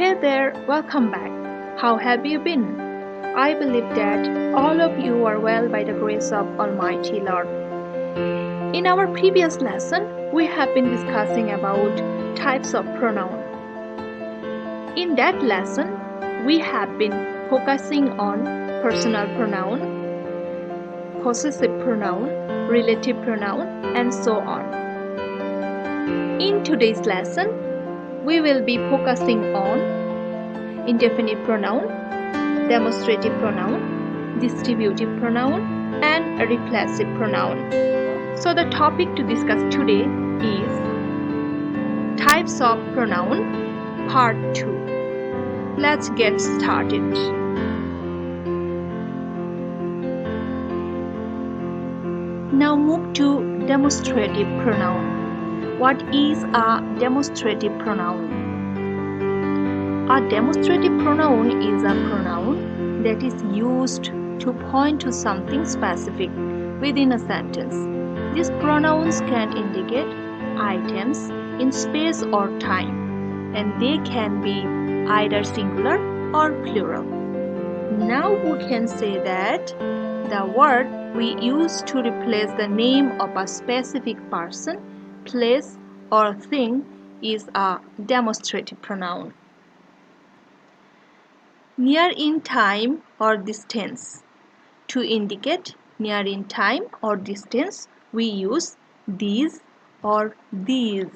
Hey there, welcome back. How have you been? I believe that all of you are well by the grace of Almighty Lord. In our previous lesson, we have been discussing about types of pronoun. In that lesson, we have been focusing on personal pronoun, possessive pronoun, relative pronoun, and so on. In today's lesson, we will be focusing on indefinite pronoun, demonstrative pronoun, distributive pronoun, and a reflexive pronoun. So the topic to discuss today is types of pronoun, part 2. Let's get started. Now move to demonstrative pronoun. What is a demonstrative pronoun? A demonstrative pronoun is a pronoun that is used to point to something specific within a sentence. These pronouns can indicate items in space or time, and they can be either singular or plural. Now we can say that the word we use to replace the name of a specific person, place, or thing is a demonstrative pronoun. Near in time or distance. To indicate near in time or distance, we use these or these.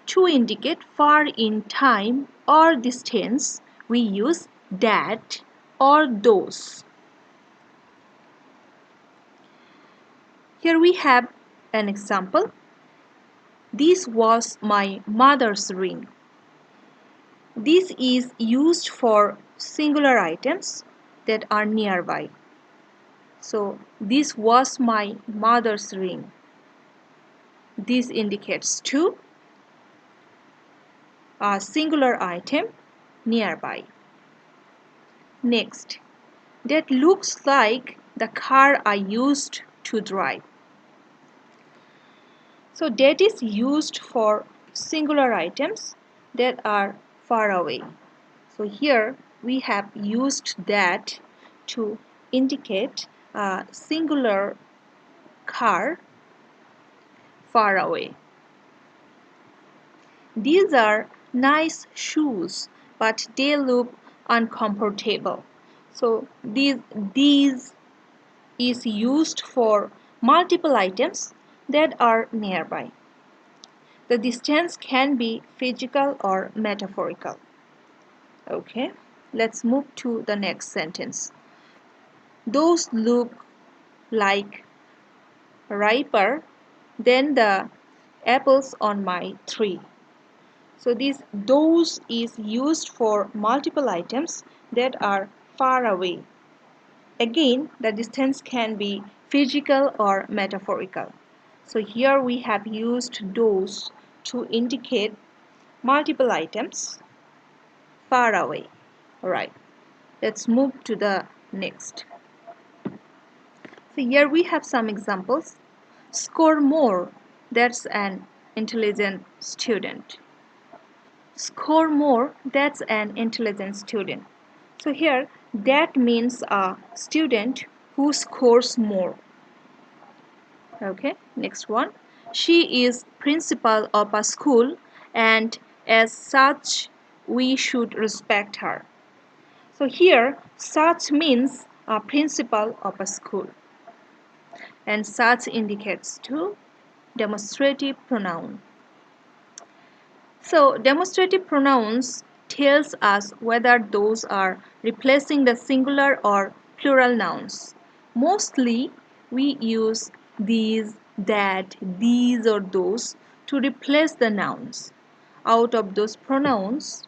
To indicate far in time or distance, we use that or those. Here we have an example. This was my mother's ring. This is used for singular items that are nearby. So, this was my mother's ring. This indicates to a singular item nearby. Next, that looks like the car I used to drive. So, that is used for singular items that are far away. So here we have used that to indicate a singular car far away. These are nice shoes, but they look uncomfortable. So these is used for multiple items that are nearby. The distance can be physical or metaphorical. Okay, let's move to the next sentence. Those look like riper than the apples on my tree. So those is used for multiple items that are far away. Again, the distance can be physical or metaphorical. So here we have used those to indicate multiple items far away. Alright, let's move to the next. So here we have some examples. Score more, that's an intelligent student. Score more, that's an intelligent student. So here that means a student who scores more. Okay, next one. She is principal of a school and as such we should respect her. So here such means a principal of a school, and such indicates to demonstrative pronoun. So demonstrative pronouns tells us whether those are replacing the singular or plural nouns. Mostly we use these, that, these or those to replace the nouns. Out of those pronouns,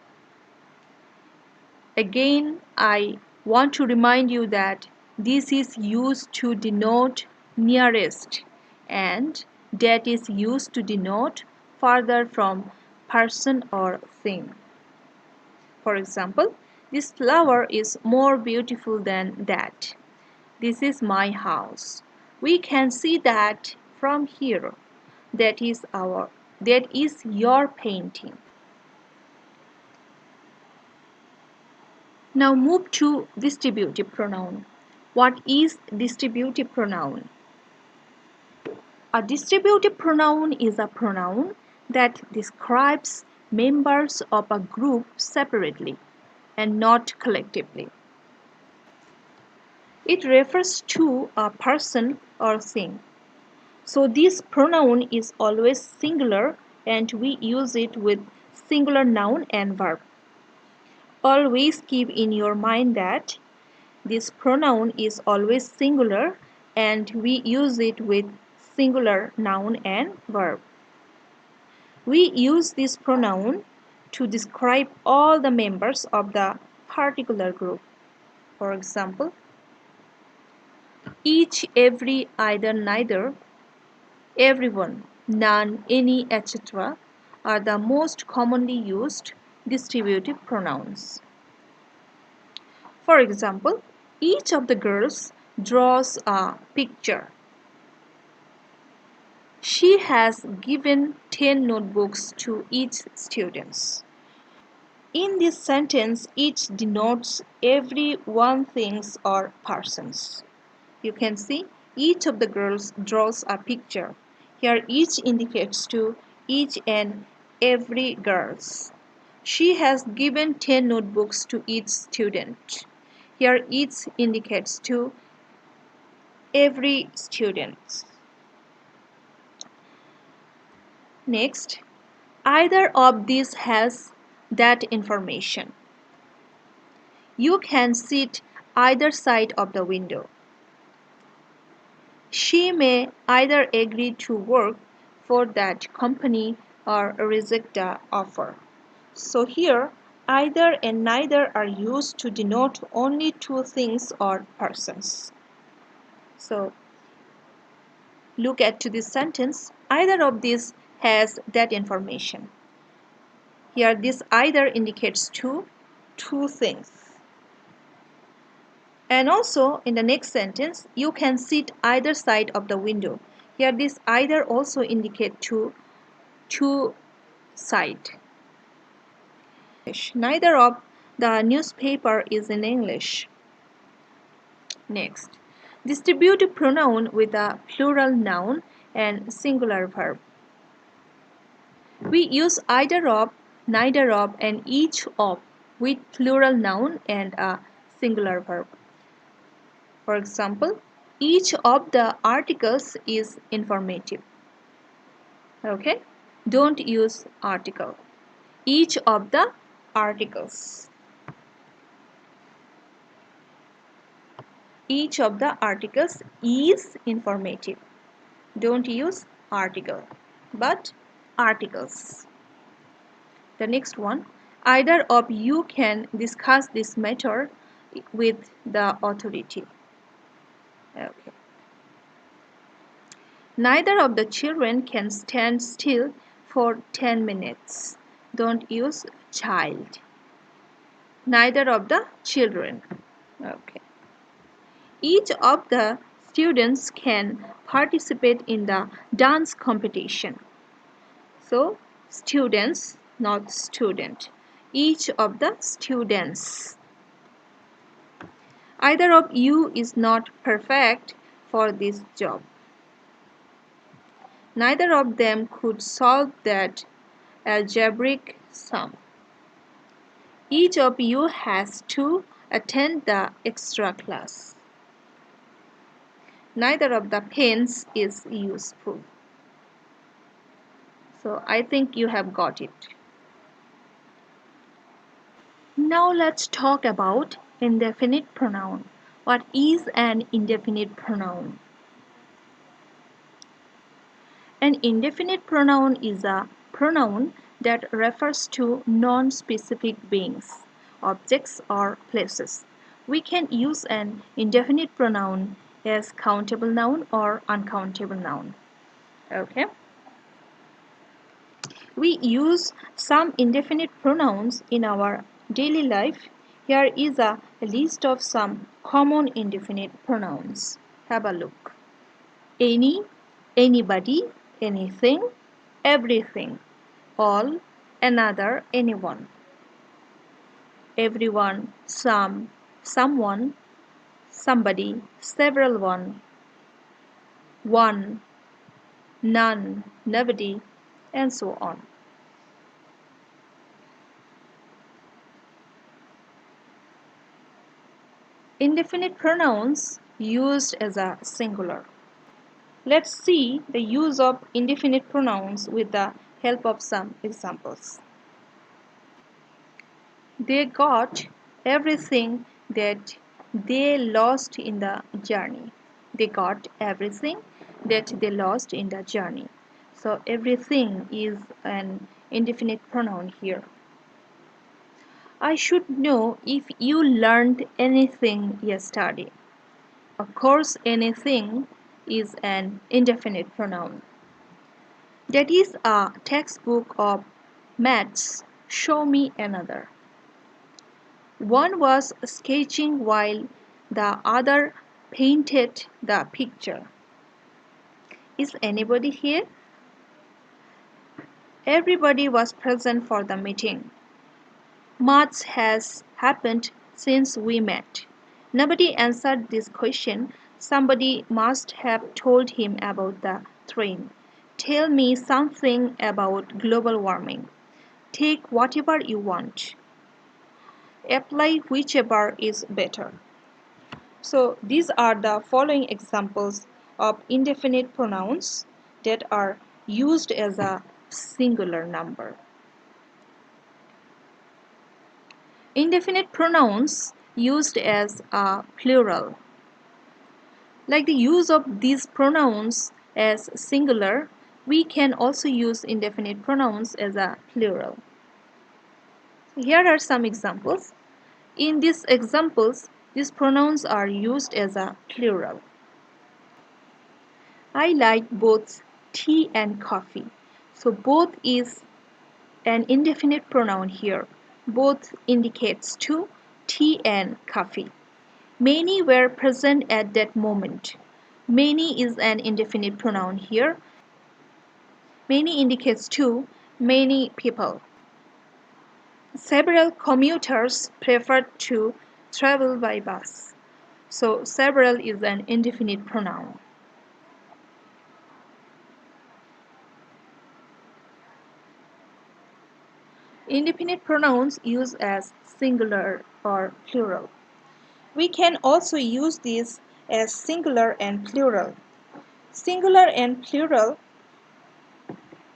again I want to remind you that this is used to denote nearest and that is used to denote farther from person or thing. For example, this flower is more beautiful than that. This is my house. We can see that from here. That is your painting. Now move to distributive pronoun. What is distributive pronoun? A distributive pronoun is a pronoun that describes members of a group separately and not collectively. It refers to a person or thing. So this pronoun is always singular and we use it with singular noun and verb. Always keep in your mind that this pronoun is always singular and we use it with singular noun and verb. We use this pronoun to describe all the members of the particular group. For example, each, every, either, neither, everyone, none, any, etc. are the most commonly used distributive pronouns. For example, each of the girls draws a picture. She has given 10 notebooks to each student. In this sentence, each denotes every one things or persons. You can see each of the girls draws a picture. Here each indicates to each and every girls. She has given 10 notebooks to each student. Here each indicates to every student. Next, either of these has that information. You can sit either side of the window. She may either agree to work for that company or reject the offer. So here, either and neither are used to denote only two things or persons. So look at to this sentence. Either of these has that information. Here this either indicates two things. And also in the next sentence, you can sit either side of the window. Here this either also indicate two side. Neither of the newspaper is in English. Next, distributive pronoun with a plural noun and singular verb. We use either of, neither of, and each of with plural noun and a singular verb. For example, each of the articles is informative. Okay? Don't use article. Each of the articles. Each of the articles is informative. Don't use article, but articles. The next one, either of you can discuss this matter with the authority. Okay. Neither of the children can stand still for 10 minutes. Don't use child. Neither of the children. Okay. Each of the students can participate in the dance competition. So, students, not student. Each of the students. Either of you is not perfect for this job. Neither of them could solve that algebraic sum. Each of you has to attend the extra class. Neither of the pens is useful. So I think you have got it. Now let's talk about indefinite pronoun. What is an indefinite pronoun? An indefinite pronoun is a pronoun that refers to non-specific beings, objects, or places. We can use an indefinite pronoun as countable noun or uncountable noun. Okay. We use some indefinite pronouns in our daily life. Here is a list of some common indefinite pronouns. Have a look. Any, anybody, anything, everything, all, another, anyone. everyone, some, someone, somebody, several one, none, nobody, and so on. Indefinite pronouns used as a singular. Let's see the use of indefinite pronouns with the help of some examples. They got everything that they lost in the journey. They got everything that they lost in the journey. So everything is an indefinite pronoun here. I should know if you learned anything yesterday. Of course, anything is an indefinite pronoun. That is a textbook of maths. Show me another. One was sketching while the other painted the picture. Is anybody here? Everybody was present for the meeting. Much has happened since we met. Nobody answered this question. Somebody must have told him about the train. Tell me something about global warming. Take whatever you want. Apply whichever is better. So these are the following examples of indefinite pronouns that are used as a singular number. Indefinite pronouns used as a plural. Like the use of these pronouns as singular, we can also use indefinite pronouns as a plural. Here are some examples. In these examples, these pronouns are used as a plural. I like both tea and coffee. So both is an indefinite pronoun here. Both indicates two, tea and coffee. Many were present at that moment. Many is an indefinite pronoun here. Many indicates two, many people. Several commuters preferred to travel by bus. So several is an indefinite pronoun. Indefinite pronouns used as singular or plural. We can also use these as singular and plural. Singular and plural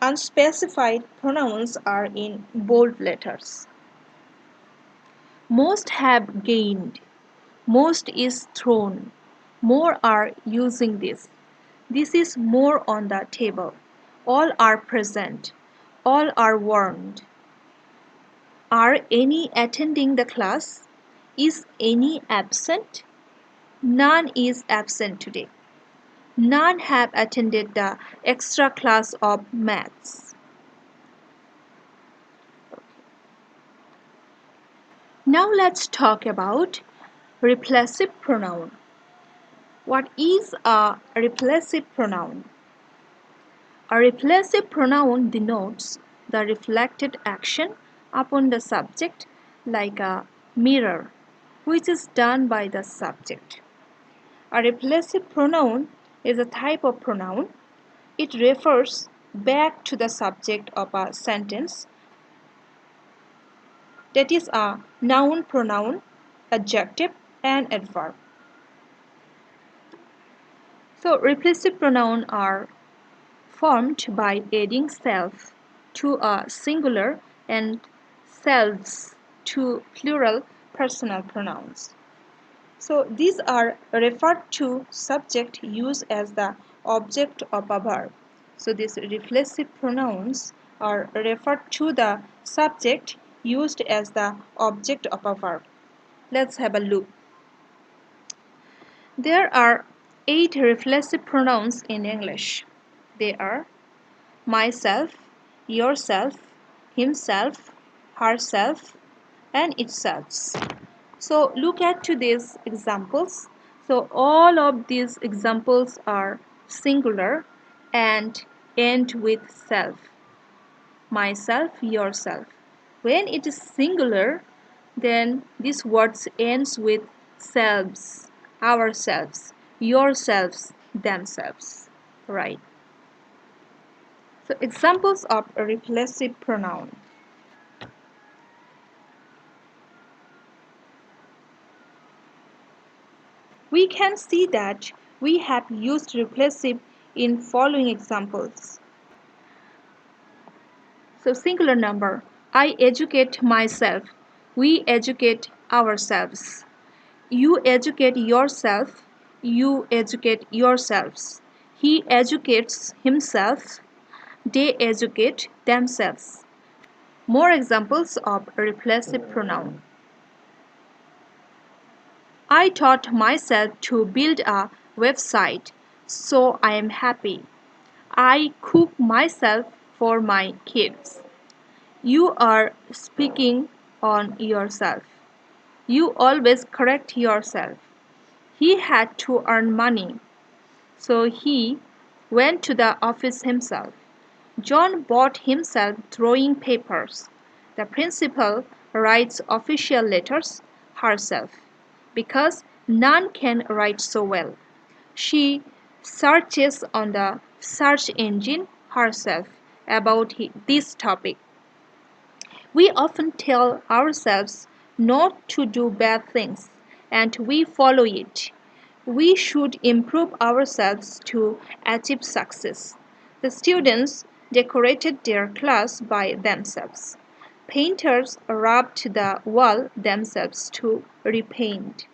unspecified pronouns are in bold letters. Most have gained. Most is thrown. More are using this. This is more on the table. All are present. All are warned. Are any attending the class? Is any absent? None is absent today. None have attended the extra class of maths. Now let's talk about replacive pronoun. What is a replacive pronoun? A replacive pronoun denotes the reflected action upon the subject, like a mirror, which is done by the subject. A replacive pronoun is a type of pronoun. It refers back to the subject of a sentence. That is a noun, pronoun, adjective, and adverb. So replacive pronouns are formed by adding self to a singular and selves to plural personal pronouns. So these are referred to subject used as the object of a verb. So these reflexive pronouns are referred to the subject used as the object of a verb. Let's have a look. There are 8 reflexive pronouns in English. They are myself, yourself, himself, herself, and itself. So look at to these examples. So all of these examples are singular and end with self. Myself, yourself. When it is singular, then this word ends with selves, ourselves, yourselves, themselves, right? So examples of a reflexive pronoun. We can see that we have used reflexive in following examples. So singular number, I educate myself, we educate ourselves. You educate yourself, you educate yourselves. He educates himself, they educate themselves. More examples of reflexive pronoun. I taught myself to build a website, so I am happy. I cook myself for my kids. You are speaking on yourself. You always correct yourself. He had to earn money, so he went to the office himself. John bought himself throwing papers. The principal writes official letters herself because none can write so well. She searches on the search engine herself about this topic. We often tell ourselves not to do bad things, and we follow it. We should improve ourselves to achieve success. The students decorated their class by themselves. Painters rubbed the wall themselves to repaint.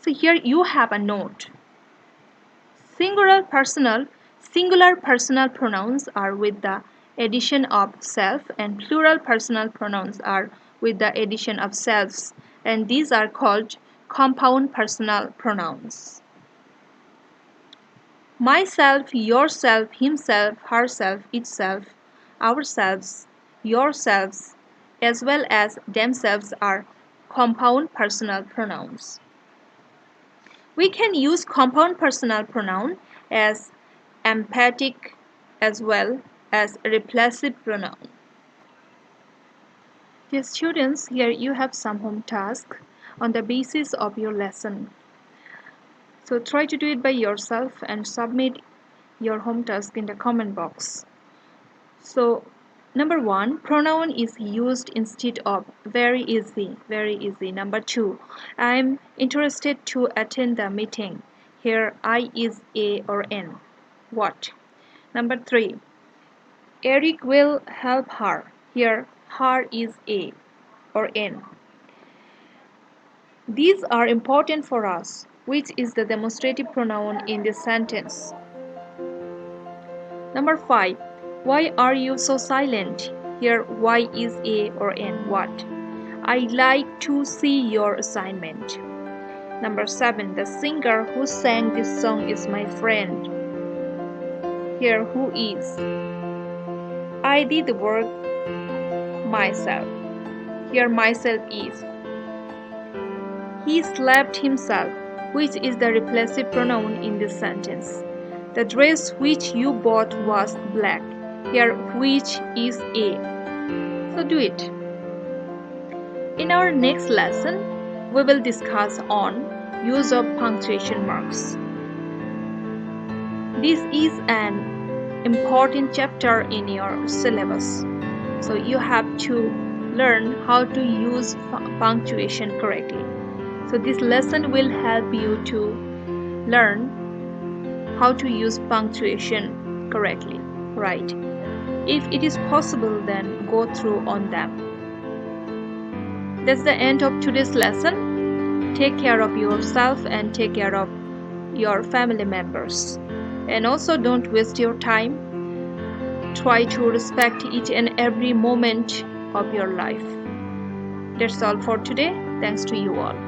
So here you have a note. Singular personal pronouns are with the addition of self, and plural personal pronouns are with the addition of selves, and these are called compound personal pronouns. Myself, yourself, himself, herself, itself, ourselves, yourselves, as well as themselves are compound personal pronouns. We can use compound personal pronoun as emphatic as well as replacive pronoun. Dear students, here you have some home task on the basis of your lesson. So try to do it by yourself and submit your home task in the comment box. So number 1, pronoun is used instead of very easy, very easy. Number 2, I'm interested to attend the meeting. Here I is a or n. What? Number 3, Eric will help her. Here her is a or n. These are important for us. Which is the demonstrative pronoun in this sentence? Number 5. Why are you so silent? Here Y is a or n. What? I'd like to see your assignment. Number 7. The singer who sang this song is my friend. Here who is? I did the work myself. Here myself is. He slapped himself, which is the replacive pronoun in this sentence. The dress which you bought was black. Here which is a. So do it. In our next lesson, we will discuss on use of punctuation marks. This is an important chapter in your syllabus. So you have to learn how to use punctuation correctly. So this lesson will help you to learn how to use punctuation correctly, right? If it is possible, then go through on them. That's the end of today's lesson. Take care of yourself and take care of your family members. And also don't waste your time. Try to respect each and every moment of your life. That's all for today. Thanks to you all.